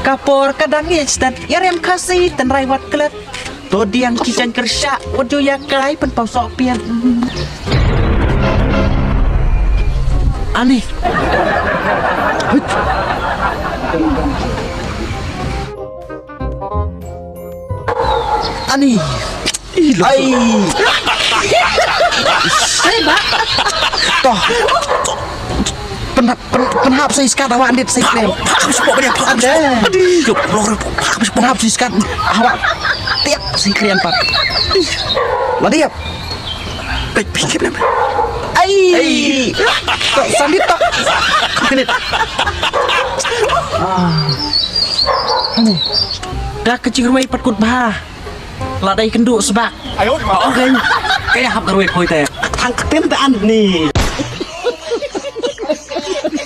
kapor kadang yetstat ya rem kasih dan rawat kelet to diang kican kerja ojo ya kai pen pau sok pian aneh aneh ai saya toh penhap saya iskat awak andit saya klaim ada penhap saya iskat awak tiap saya klaim pak lah tiap pikir nama ai sandit tok dah kecil rumah ipat kut bah lah dai kenduk sebak oke kayak hap kerwe koi teh tangketin te an nih